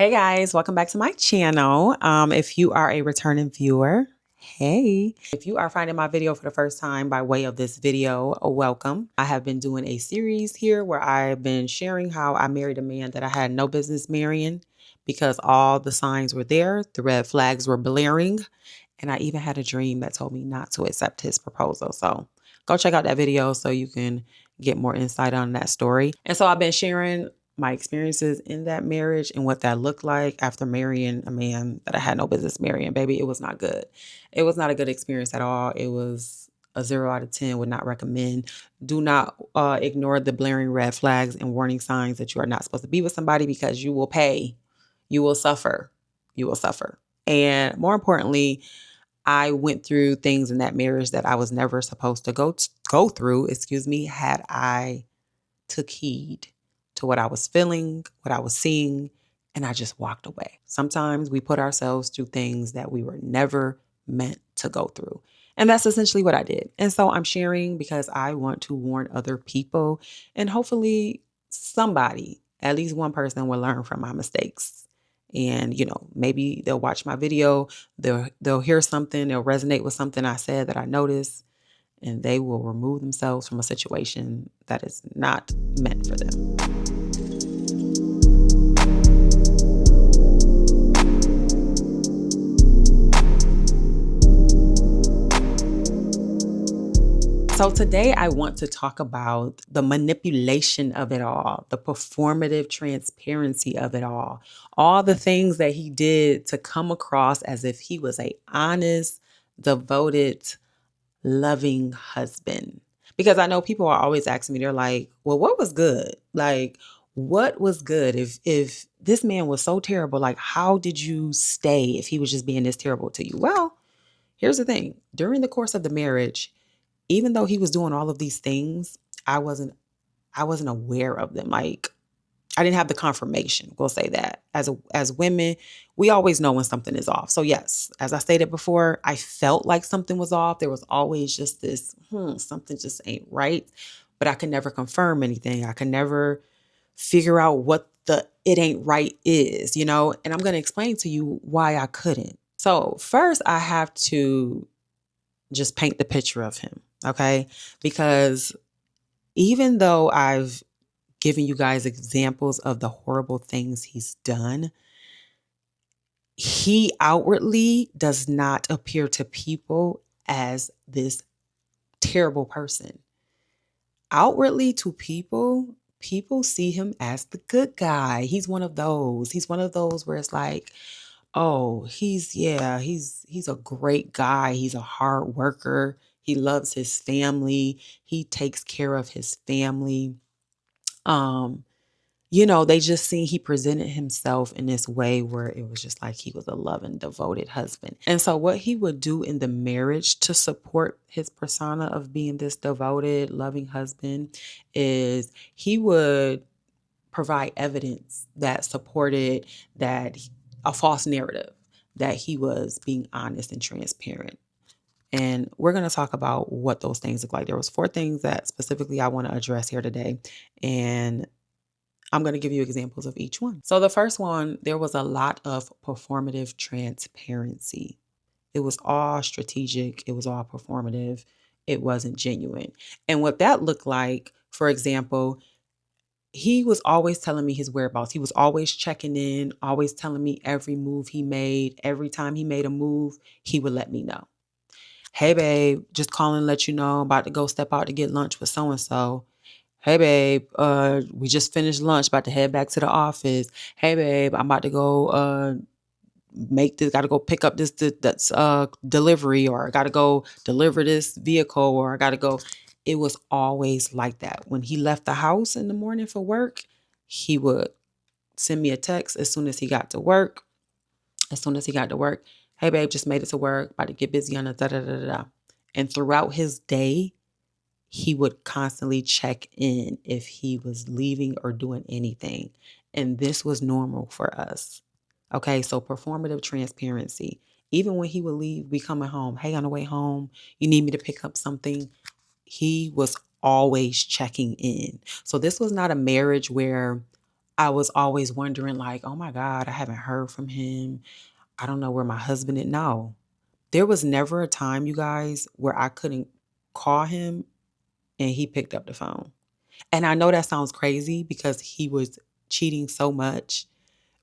Hey guys, welcome back to my channel. If you are a returning viewer, hey. If you are finding my video for the first time by way of this video, welcome. I have been doing a series here where I've been sharing how I married a man that I had no business marrying because all the signs were there, the red flags were blaring, and I even had a dream that told me not to accept his proposal. So go check out that video so you can get more insight on that story. And so I've been sharing my experiences in that marriage and what that looked like after marrying a man that I had no business marrying. Baby, it was not good. It was not a good experience at all. It was a 0 out of 10, would not recommend. Do not ignore the blaring red flags and warning signs that you are not supposed to be with somebody because you will pay. You will suffer. You will suffer. And more importantly, I went through things in that marriage that I was never supposed to go through, had I took heed to what I was feeling, what I was seeing, and I just walked away. Sometimes we put ourselves through things that we were never meant to go through. And that's essentially what I did. And so I'm sharing because I want to warn other people, and hopefully somebody, at least one person, will learn from my mistakes. And, maybe they'll watch my video, they'll hear something, they'll resonate with something I said that I noticed, and they will remove themselves from a situation that is not meant for them. So today I want to talk about the manipulation of it all, the performative transparency of it all the things that he did to come across as if he was a honest, devoted, loving husband. Because I know people are always asking me, they're like, well, what was good? Like, what was good? If this man was so terrible, like, how did you stay if he was just being this terrible to you? Well, here's the thing. During the course of the marriage, even though he was doing all of these things, I wasn't aware of them. Like, I didn't have the confirmation. We'll say that. As women, we always know when something is off. So yes, as I stated before, I felt like something was off. There was always just this, something just ain't right. But I could never confirm anything. I could never figure out what the it ain't right is, And I'm going to explain to you why I couldn't. So first, I have to just paint the picture of him, okay? Because even though I've giving you guys examples of the horrible things he's done, he outwardly does not appear to people as this terrible person. Outwardly to people, people see him as the good guy. He's one of those. He's one of those where it's like, oh, he's a great guy. He's a hard worker. He loves his family. He takes care of his family. They just seen he presented himself in this way where it was just like he was a loving, devoted husband. And so what he would do in the marriage to support his persona of being this devoted, loving husband is he would provide evidence that supported a false narrative that he was being honest and transparent. And we're going to talk about what those things look like. There was 4 things that specifically I want to address here today. And I'm going to give you examples of each one. So the first one, there was a lot of performative transparency. It was all strategic. It was all performative. It wasn't genuine. And what that looked like, for example, he was always telling me his whereabouts. He was always checking in, always telling me every move he made. Every time he made a move, he would let me know. Hey, babe, just calling and let you know I'm about to go step out to get lunch with so-and-so. Hey, babe, we just finished lunch, about to head back to the office. Hey, babe, I'm about to go got to go pick up this delivery, or I got to go deliver this vehicle, or I got to go. It was always like that. When he left the house in the morning for work, he would send me a text as soon as he got to work. Hey, babe, just made it to work, about to get busy on the da-da-da-da-da. And throughout his day, he would constantly check in if he was leaving or doing anything. And this was normal for us. Okay, so performative transparency. Even when he would leave, we coming home. Hey, on the way home, you need me to pick up something? He was always checking in. So this was not a marriage where I was always wondering, like, oh my God, I haven't heard from him. I don't know where my husband is. No, there was never a time, you guys, where I couldn't call him and he picked up the phone. And I know that sounds crazy because he was cheating so much,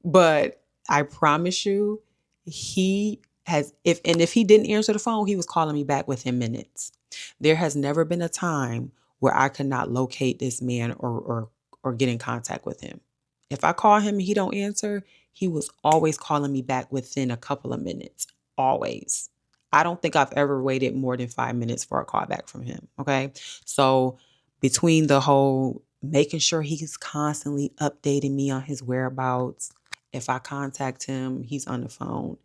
but I promise you, he has, if he didn't answer the phone, he was calling me back within minutes. There has never been a time where I could not locate this man or get in contact with him. If I call him and he don't answer, he was always calling me back within a couple of minutes. Always. I don't think I've ever waited more than 5 minutes for a call back from him. Okay. So between the whole making sure he's constantly updating me on his whereabouts, if I contact him, he's on the phone.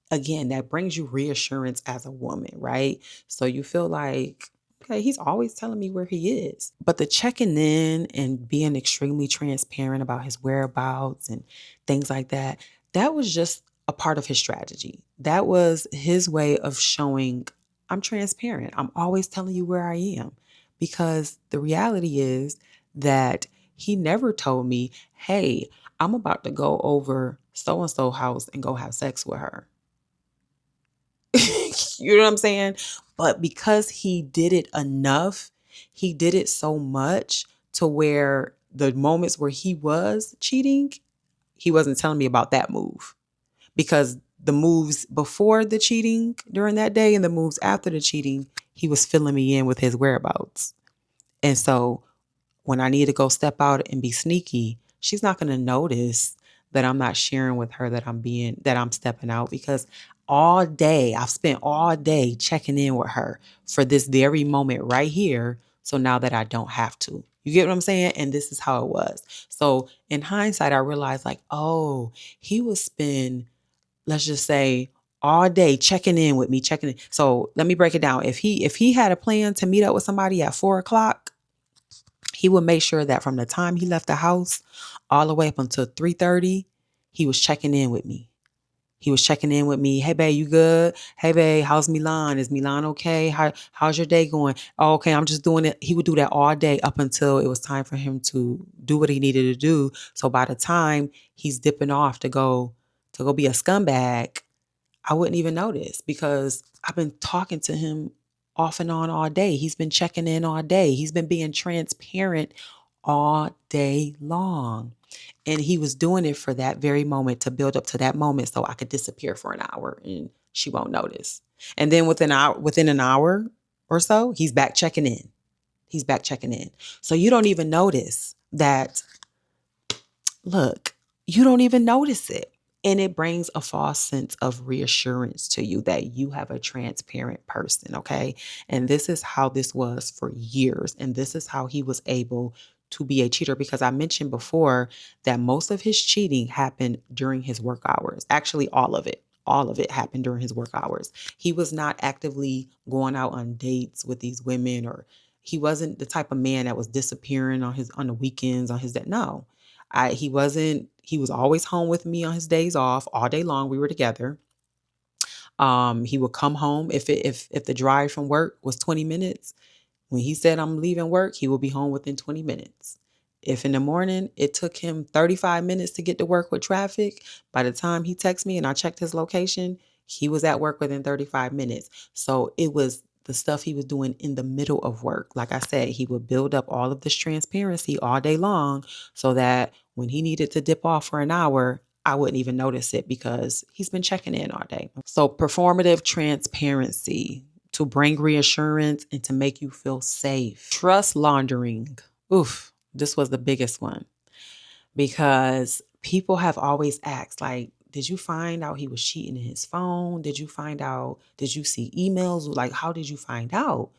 Again, that brings you reassurance as a woman, right? So you feel like, okay, he's always telling me where he is. But the checking in and being extremely transparent about his whereabouts and things like that, that was just a part of his strategy. That was his way of showing I'm transparent. I'm always telling you where I am. Because the reality is that he never told me, hey, I'm about to go over so and so house and go have sex with her. You know what I'm saying? But because he did it enough, he did it so much to where the moments where he was cheating, he wasn't telling me about that move. Because the moves before the cheating during that day and the moves after the cheating, he was filling me in with his whereabouts. And so when I need to go step out and be sneaky, she's not going to notice that I'm not sharing with her that I'm stepping out, because all day, I've spent all day checking in with her for this very moment right here. So now that I don't have to, you get what I'm saying? And this is how it was. So in hindsight, I realized like, oh, he would spend, let's just say, all day checking in with me, checking in. So let me break it down. If he had a plan to meet up with somebody at 4 o'clock, he would make sure that from the time he left the house all the way up until 3:30, he was checking in with me. He was checking in with me. Hey, babe, you good? Hey, babe, how's Milan? Is Milan okay? How's your day going? Oh, okay, I'm just doing it. He would do that all day up until it was time for him to do what he needed to do. So by the time he's dipping off to go be a scumbag, I wouldn't even notice because I've been talking to him off and on all day. He's been checking in all day. He's been being transparent all day long. And he was doing it for that very moment, to build up to that moment so I could disappear for an hour and she won't notice. And then within an hour or so, he's back checking in. He's back checking in. So you don't even notice that. Look, you don't even notice it. And it brings a false sense of reassurance to you that you have a transparent person, okay? And this is how this was for years. And this is how he was able to be a cheater, because I mentioned before that most of his cheating happened during his work hours. Actually, all of it. All of it happened during his work hours. He was not actively going out on dates with these women, or he wasn't the type of man that was disappearing on the weekends on his day. No. He was always home with me on his days off all day long. We were together. He would come home if the drive from work was 20 minutes. When he said I'm leaving work, he will be home within 20 minutes. If in the morning it took him 35 minutes to get to work with traffic, by the time he texted me and I checked his location, he was at work within 35 minutes. So it was the stuff he was doing in the middle of work. Like I said, he would build up all of this transparency all day long so that when he needed to dip off for an hour, I wouldn't even notice it because he's been checking in all day. So performative transparency to bring reassurance and to make you feel safe. Trust laundering. Oof, this was the biggest one because people have always asked, like, did you find out he was cheating in his phone? Did you see emails? Like, how did you find out?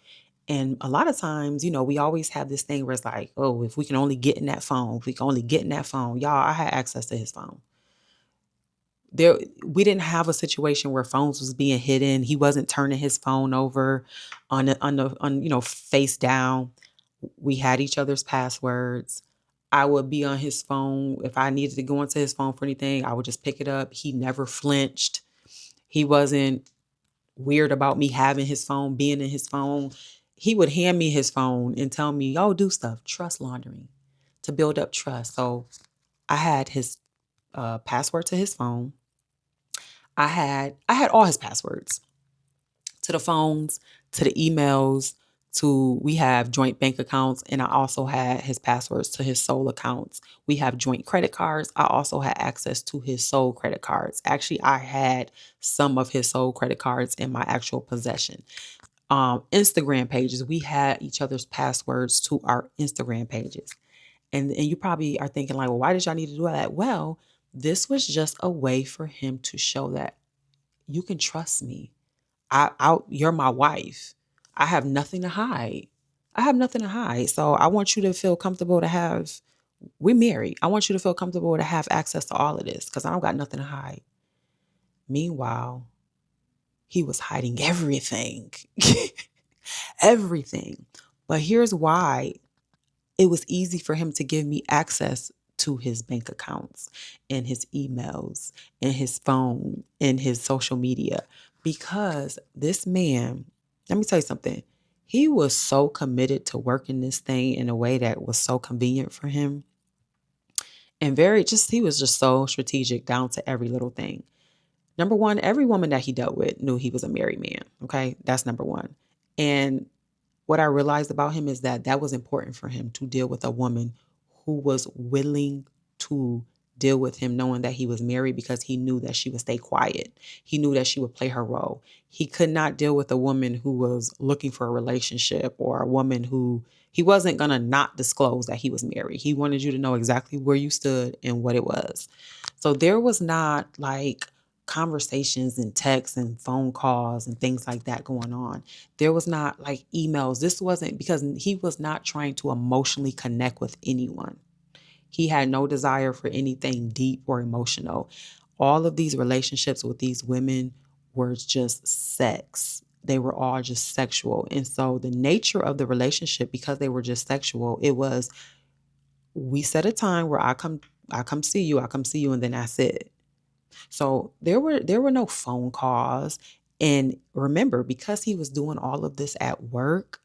And a lot of times, we always have this thing where it's like, oh, if we can only get in that phone, if we can only get in that phone. Y'all, I had access to his phone. We didn't have a situation where phones was being hidden. He wasn't turning his phone over on face down. We had each other's passwords. I would be on his phone. If I needed to go into his phone for anything, I would just pick it up. He never flinched. He wasn't weird about me having his phone, being in his phone. He would hand me his phone and tell me, oh, do stuff. Trust laundering. to build up trust. So I had his password to his phone. I had all his passwords to the phones, to the emails, to we have joint bank accounts, and I also had his passwords to his Soul accounts. We have joint credit cards. I also had access to his Soul credit cards. Actually, I had some of his Soul credit cards in my actual possession. Instagram pages, we had each other's passwords to our Instagram pages. And you probably are thinking like, well, why did y'all need to do that? Well, this was just a way for him to show that you can trust me. You're my wife. I have nothing to hide. I have nothing to hide. So I want you to feel comfortable to have, we're married. I want you to feel comfortable to have access to all of this because I don't got nothing to hide. Meanwhile, he was hiding everything, everything. But here's why it was easy for him to give me access to his bank accounts and his emails and his phone and his social media because this man, let me tell you something, he was so committed to working this thing in a way that was so convenient for him and he was just so strategic down to every little thing. Number one, every woman that he dealt with knew he was a married man. Okay. That's number one. And what I realized about him is that was important for him to deal with a woman who was willing to deal with him knowing that he was married because he knew that she would stay quiet. He knew that she would play her role. He could not deal with a woman who was looking for a relationship or a woman who he wasn't going to not disclose that he was married. He wanted you to know exactly where you stood and what it was. So there was not like conversations and texts and phone calls and things like that going on. There was not like emails. This wasn't because he was not trying to emotionally connect with anyone. He had no desire for anything deep or emotional. All of these relationships with these women were just sex. They were all just sexual. And so the nature of the relationship, because they were just sexual, it was we set a time where I come see you, and then that's it. So there were no phone calls. And remember, because he was doing all of this at work,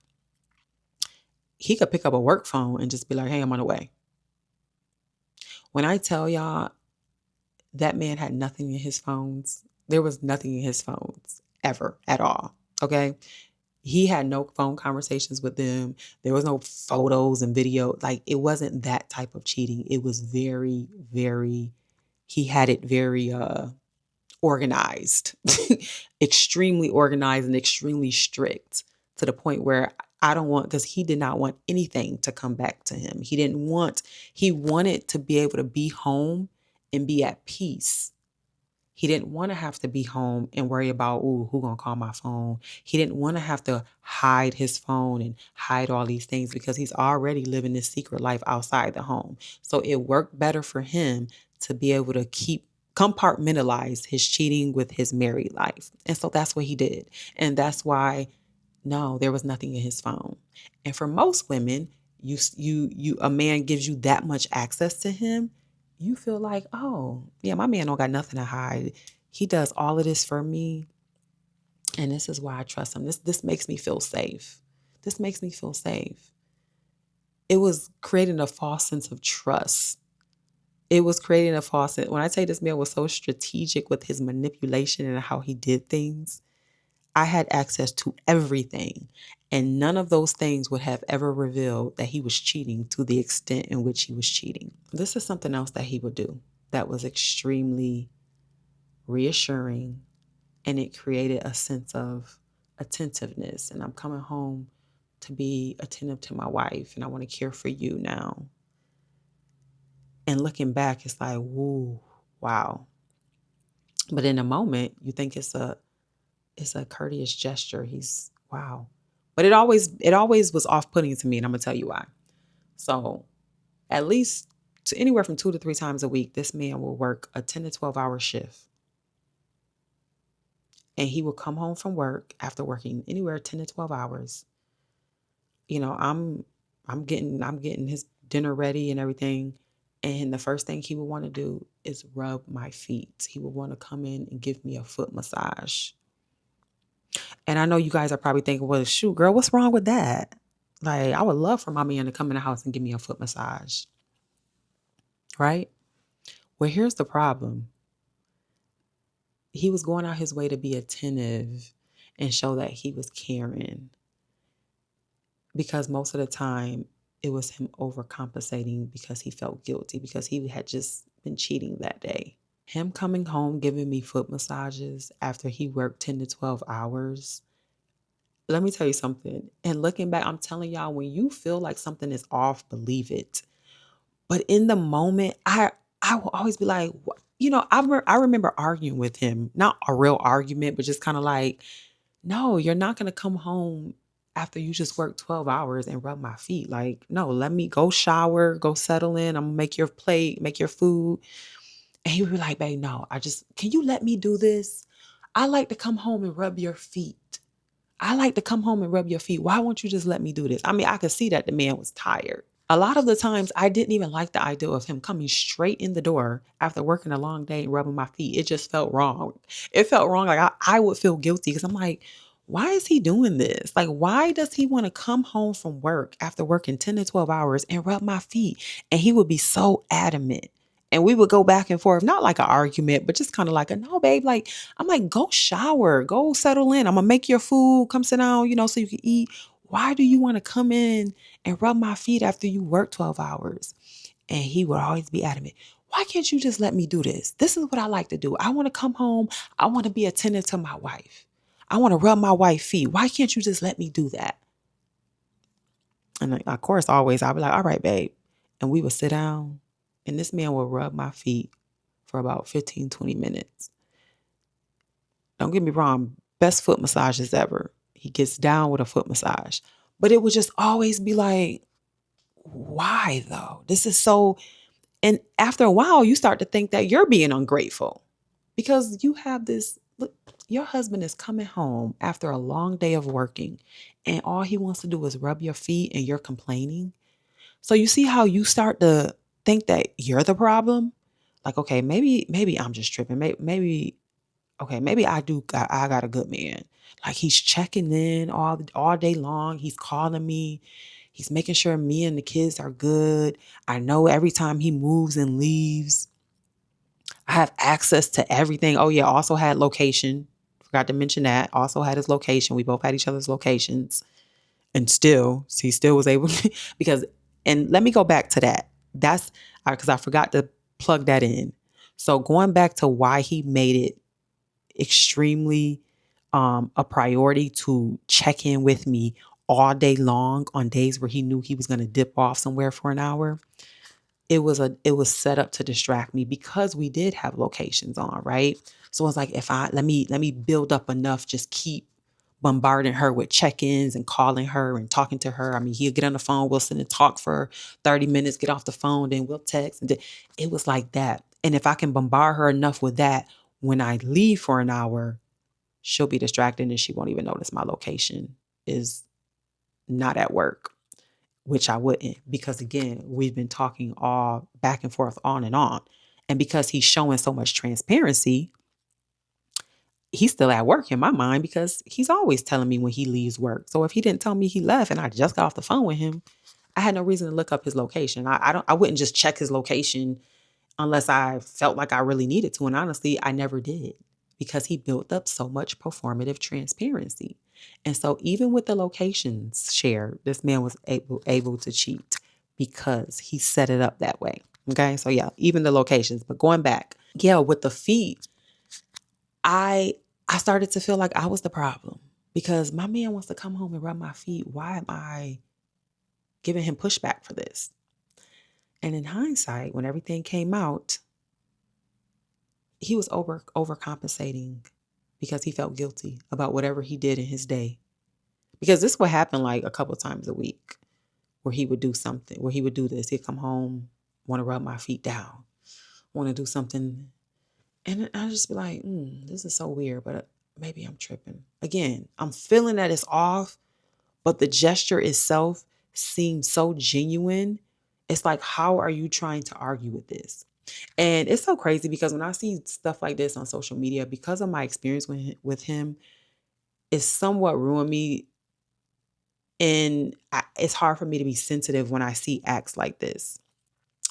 he could pick up a work phone and just be like, hey, I'm on the way. When I tell y'all that man had nothing in his phones, there was nothing in his phones ever at all. Okay. He had no phone conversations with them. There was no photos and video. Like it wasn't that type of cheating. It was very, very, he had it very, organized, extremely organized and extremely strict to the point where because he did not want anything to come back to him. He wanted to be able to be home and be at peace. He didn't want to have to be home and worry about, ooh, who gonna call my phone? He didn't want to have to hide his phone and hide all these things because he's already living this secret life outside the home. So it worked better for him to be able to compartmentalize his cheating with his married life. And so that's what he did. And that's why, no, there was nothing in his phone. And for most women, a man gives you that much access to him, you feel like, oh, yeah, my man don't got nothing to hide. He does all of this for me. And this is why I trust him. This makes me feel safe. This makes me feel safe. It was creating a false sense of trust. It was creating a false sense. When I say this man was so strategic with his manipulation and how he did things, I had access to everything. And none of those things would have ever revealed that he was cheating to the extent in which he was cheating. This is something else that he would do that was extremely reassuring. And it created a sense of attentiveness. And I'm coming home to be attentive to my wife. And I want to care for you now. And looking back, it's like, woo, wow. But in a moment, you think it's a courteous gesture. He's wow. But it always was off-putting to me, and I'm gonna tell you why. So at least anywhere from 2 to 3 times a week, this man will work a 10 to 12-hour shift. And he will come home from work after working anywhere 10 to 12 hours. You know, I'm getting his dinner ready and everything. And the first thing he would want to do is rub my feet. He would want to come in and give me a foot massage. And I know you guys are probably thinking, well, shoot, girl, what's wrong with that? Like, I would love for my man to come in the house and give me a foot massage. right? Well, here's the problem. He was going out his way to be attentive and show that he was caring, because most of the time it was him overcompensating because he felt guilty because he had just been cheating that day. Him coming home giving me foot massages after he worked 10 to 12 hours. Let me tell you something. And looking back, I'm telling y'all, when you feel like something is off, believe it. But in the moment, I will always be like, I remember arguing with him, not a real argument, but just kind of like, no, you're not going to come home after you just worked 12 hours and rub my feet. Like, no, let me go shower, go settle in. I'm going to make your plate, make your food. And he would be like, babe, no, can you let me do this? I like to come home and rub your feet. I like to come home and rub your feet. Why won't you just let me do this? I mean, I could see that the man was tired. A lot of the times I didn't even like the idea of him coming straight in the door after working a long day and rubbing my feet. It just felt wrong. It felt wrong. Like I would feel guilty because I'm like, why is he doing this? Like, why does he want to come home from work after working 10 to 12 hours and rub my feet? And he would be so adamant. And we would go back and forth, not like an argument, but just kind of like no, babe, like, I'm like, go shower, go settle in. I'm going to make your food, come sit down, so you can eat. Why do you want to come in and rub my feet after you work 12 hours? And he would always be adamant. Why can't you just let me do this? This is what I like to do. I want to come home. I want to be attentive to my wife. I want to rub my wife's feet. Why can't you just let me do that? And of course, always I'd be like, all right, babe. And we would sit down and this man would rub my feet for about 15, 20 minutes. Don't get me wrong, best foot massages ever. He gets down with a foot massage. But it would just always be like, why though? This is so. And after a while, you start to think that you're being ungrateful because you have this. Look, your husband is coming home after a long day of working and all he wants to do is rub your feet and you're complaining. So you see how you start to think that you're the problem? Like, okay, maybe I'm just tripping. Maybe I got a good man. Like he's checking in all day long. He's calling me. He's making sure me and the kids are good. I know every time he moves and leaves, I have access to everything. Oh yeah, also had location. Forgot to mention that. Also had his location. We both had each other's locations. And he still was able to, because, and let me go back to that. That's because I forgot to plug that in. So going back to why he made it extremely a priority to check in with me all day long on days where he knew he was going to dip off somewhere for an hour. It was set up to distract me because we did have locations on, right? So I was like, let me build up enough, just keep bombarding her with check-ins and calling her and talking to her. I mean, he'll get on the phone, we'll sit and talk for 30 minutes, get off the phone, then we'll text. And it was like that. And if I can bombard her enough with that, when I leave for an hour, she'll be distracted and she won't even notice my location is not at work, which I wouldn't, because again, we've been talking all back and forth on and on. And because he's showing so much transparency, he's still at work in my mind because he's always telling me when he leaves work. So if he didn't tell me he left and I just got off the phone with him, I had no reason to look up his location. I wouldn't just check his location unless I felt like I really needed to. And honestly, I never did because he built up so much performative transparency. And so even with the locations shared, this man was able to cheat because he set it up that way. Okay. So yeah, even the locations, but going back, yeah, with the feet, I started to feel like I was the problem because my man wants to come home and rub my feet. Why am I giving him pushback for this? And in hindsight, when everything came out, he was overcompensating because he felt guilty about whatever he did in his day. Because this would happen like a couple times a week where he would do something, where he would do this. He'd come home, want to rub my feet down, want to do something. And I'd just be like, this is so weird, but maybe I'm tripping. Again, I'm feeling that it's off, but the gesture itself seems so genuine. It's like, how are you trying to argue with this? And it's so crazy because when I see stuff like this on social media, because of my experience with him, it's somewhat ruined me. And it's hard for me to be sensitive when I see acts like this.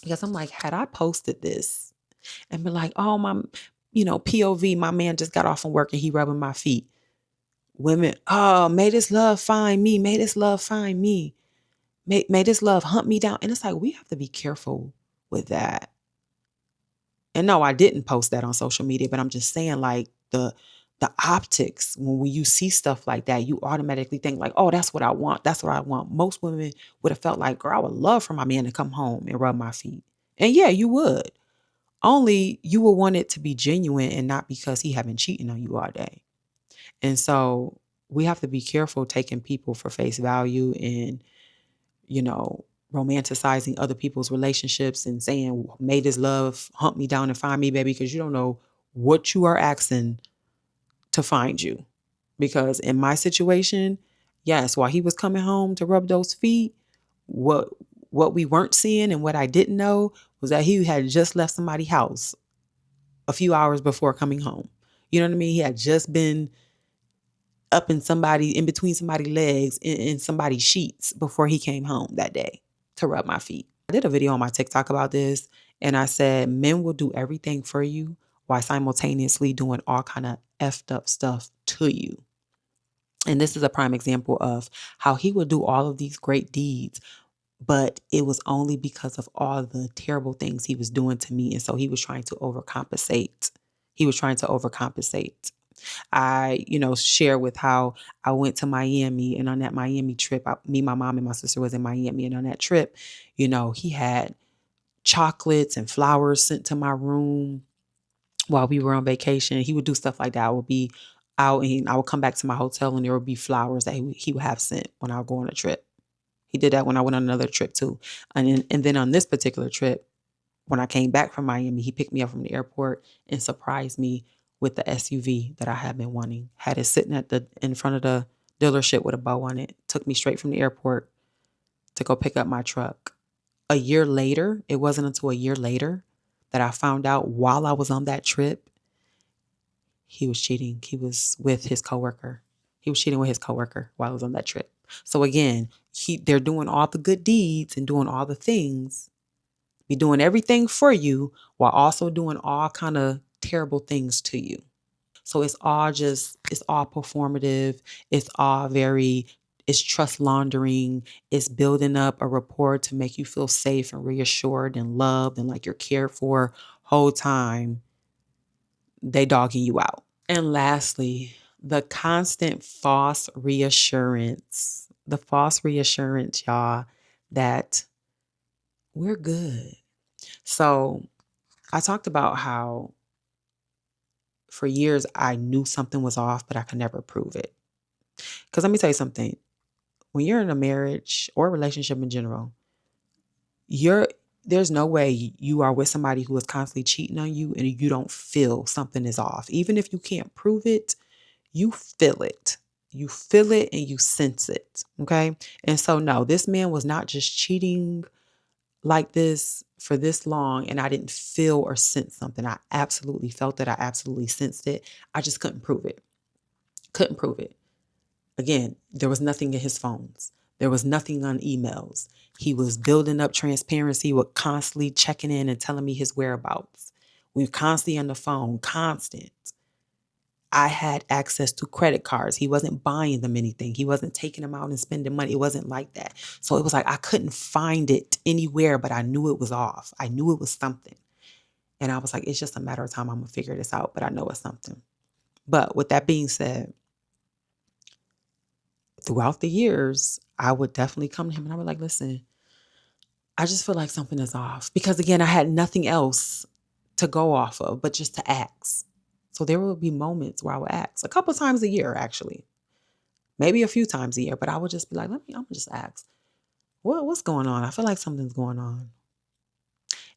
Because I'm like, had I posted this and been like, oh, my, POV, my man just got off from work and he rubbing my feet. Women, oh, may this love find me. May this love find me. May this love hunt me down. And it's like, we have to be careful with that. And no, I didn't post that on social media, but I'm just saying, like, the optics, when you see stuff like that, you automatically think like, oh, that's what I want. That's what I want. Most women would have felt like, girl, I would love for my man to come home and rub my feet. And yeah, you would. Only you will want it to be genuine and not because he have been cheating on you all day. And so we have to be careful taking people for face value and, romanticizing other people's relationships and saying, may this love hunt me down and find me, baby, because you don't know what you are asking to find you. Because in my situation, yes, while he was coming home to rub those feet, what we weren't seeing and what I didn't know was that he had just left somebody's house a few hours before coming home. You know what I mean? He had just been up in between somebody's legs in somebody's sheets before he came home that day to rub my feet. I did a video on my TikTok about this, and I said men will do everything for you while simultaneously doing all kind of effed up stuff to you. And this is a prime example of how he would do all of these great deeds, but it was only because of all the terrible things he was doing to me. And so he was trying to overcompensate. I, share with how I went to Miami, and on that Miami trip, me, my mom, and my sister was in Miami. And on that trip, he had chocolates and flowers sent to my room while we were on vacation. He would do stuff like that. I would be out and I would come back to my hotel and there would be flowers that he would have sent when I would go on a trip. He did that when I went on another trip too. And then on this particular trip, when I came back from Miami, he picked me up from the airport and surprised me with the SUV that I had been wanting. Had it sitting in front of the dealership with a bow on it. Took me straight from the airport to go pick up my truck. A year later, it wasn't until a year later that I found out while I was on that trip, he was cheating. He was with his coworker. He was cheating with his coworker while I was on that trip. So again, they're doing all the good deeds and doing all the things, be doing everything for you while also doing all kind of terrible things to you. So it's all performative. It's trust laundering. It's building up a rapport to make you feel safe and reassured and loved and like you're cared for whole time. They dogging you out. And lastly, the constant false reassurance. The false reassurance, y'all, that we're good. So I talked about how for years I knew something was off, but I could never prove it. Because let me tell you something. When you're in a marriage or a relationship in general, there's no way you are with somebody who is constantly cheating on you and you don't feel something is off. Even if you can't prove it, you feel it. You feel it and you sense it. Okay. And so, no, this man was not just cheating like this for this long and I didn't feel or sense something. I absolutely felt it. I absolutely sensed it. I just couldn't prove it. Couldn't prove it. Again, there was nothing in his phones. There was nothing on emails. He was building up transparency with constantly checking in and telling me his whereabouts. We were constantly on the phone, constant. I had access to credit cards. He wasn't buying them anything. He wasn't taking them out and spending money. It wasn't like that. So it was like I couldn't find it anywhere, but I knew it was off. I knew it was something. And I was like, it's just a matter of time. I'm going to figure this out, but I know it's something. But with that being said, throughout the years, I would definitely come to him and I would like, listen, I just feel like something is off. Because again, I had nothing else to go off of, but just to ask. So there would be moments where I would ask a couple times a year, actually, maybe a few times a year, but I would just be like, I'm gonna just ask, what's going on? I feel like something's going on.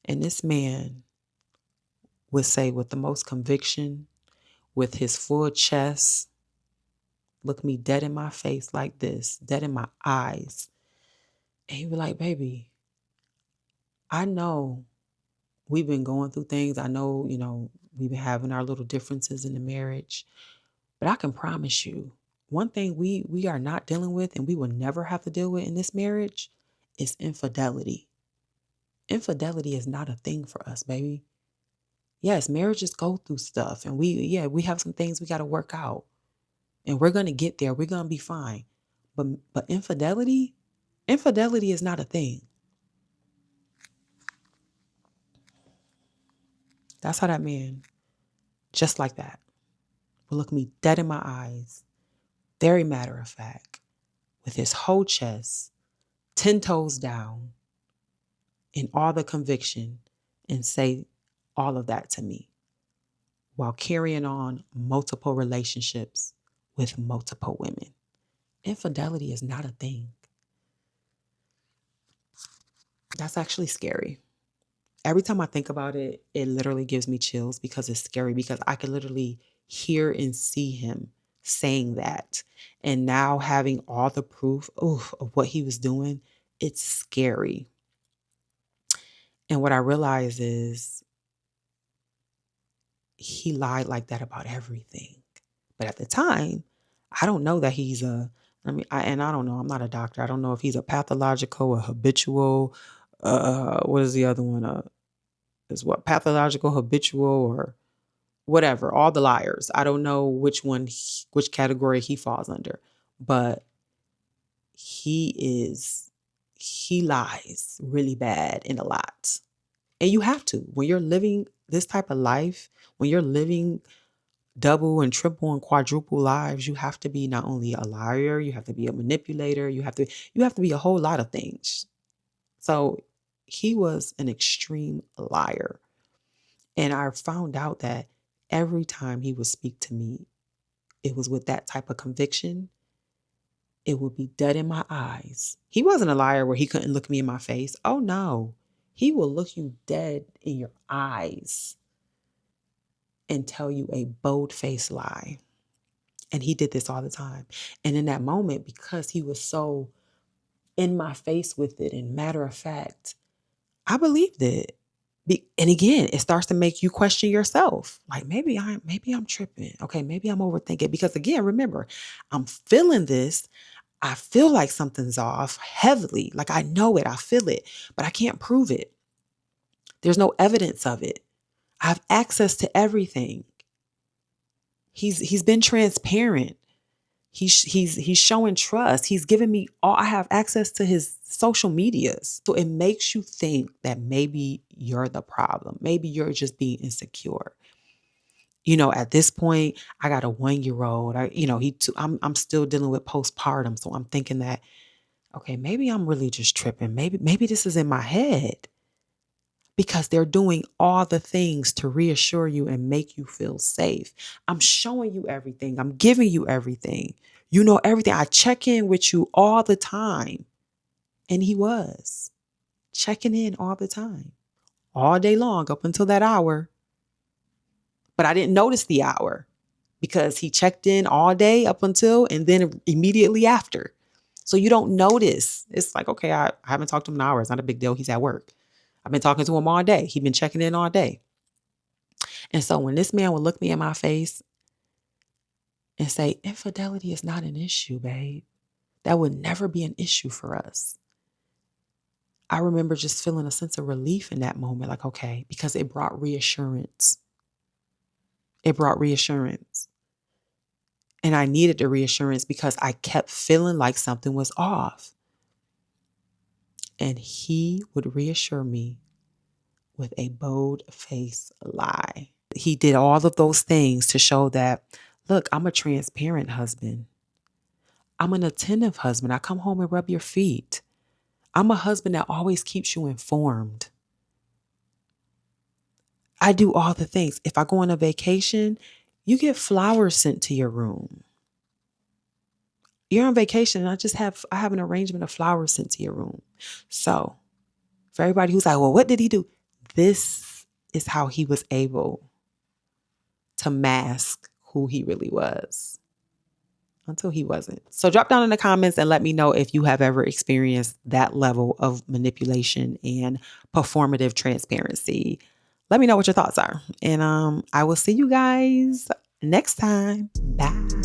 And this man would say with the most conviction, with his full chest, look me dead in my face like this, dead in my eyes. And he would like, baby, I know we've been going through things. I know, we've been having our little differences in the marriage, but I can promise you one thing we are not dealing with and we will never have to deal with in this marriage is infidelity. Infidelity is not a thing for us, baby. Yes, marriages go through stuff, and we have some things we got to work out, and we're going to get there. We're going to be fine. But infidelity is not a thing. That's how that man, just like that, would look me dead in my eyes, very matter of fact, with his whole chest, 10 toes down, in all the conviction, and say all of that to me while carrying on multiple relationships with multiple women. Infidelity is not a thing. That's actually scary. Every time I think about it, it literally gives me chills because it's scary, because I could literally hear and see him saying that. And now having all the proof of what he was doing, it's scary. And what I realize is he lied like that about everything. But at the time, I don't know that he's I don't know. I'm not a doctor. I don't know if he's a pathological or habitual. What is the other one? Is what pathological, habitual, or whatever. All the liars. I don't know which which category he falls under, but he lies really bad and a lot. And you have to, when you're living this type of life, when you're living double and triple and quadruple lives, you have to be not only a liar, you have to be a manipulator, you have to be a whole lot of things. So he was an extreme liar. And I found out that every time he would speak to me, it was with that type of conviction. It would be dead in my eyes. He wasn't a liar where he couldn't look me in my face. Oh no. He will look you dead in your eyes and tell you a bold-faced lie. And he did this all the time. And in that moment, because he was so in my face with it and matter of fact, I believed it. And again, it starts to make you question yourself. Like maybe I'm tripping. Okay, maybe I'm overthinking. Because again, remember, I'm feeling this. I feel like something's off heavily. Like I know it, I feel it, but I can't prove it. There's no evidence of it. I have access to everything. He's been transparent. He's showing trust. He's giving me all. I have access to his social medias. So it makes you think that maybe you're the problem. Maybe you're just being insecure. At this point, I got a 1-year-old. I'm still dealing with postpartum. So I'm thinking that, okay, maybe I'm really just tripping. Maybe this is in my head. Because they're doing all the things to reassure you and make you feel safe. I'm showing you everything. I'm giving you everything. You know everything. I check in with you all the time. And he was checking in all the time, all day long up until that hour. But I didn't notice the hour because he checked in all day up until and then immediately after. So you don't notice. It's like, okay, I haven't talked to him in an hour. It's not a big deal. He's at work. I've been talking to him all day. He's been checking in all day. And so when this man would look me in my face and say, infidelity is not an issue, babe. That would never be an issue for us. I remember just feeling a sense of relief in that moment. Like, okay, because it brought reassurance. It brought reassurance. And I needed the reassurance because I kept feeling like something was off. And he would reassure me with a bold-faced lie. He did all of those things to show that, look, I'm a transparent husband. I'm an attentive husband. I come home and rub your feet. I'm a husband that always keeps you informed. I do all the things. If I go on a vacation, you get flowers sent to your room. You're on vacation and I have an arrangement of flowers sent to your room. So for everybody who's like, well, what did he do? This is how he was able to mask who he really was until he wasn't. So drop down in the comments and let me know if you have ever experienced that level of manipulation and performative transparency. Let me know what your thoughts are. And I will see you guys next time. Bye.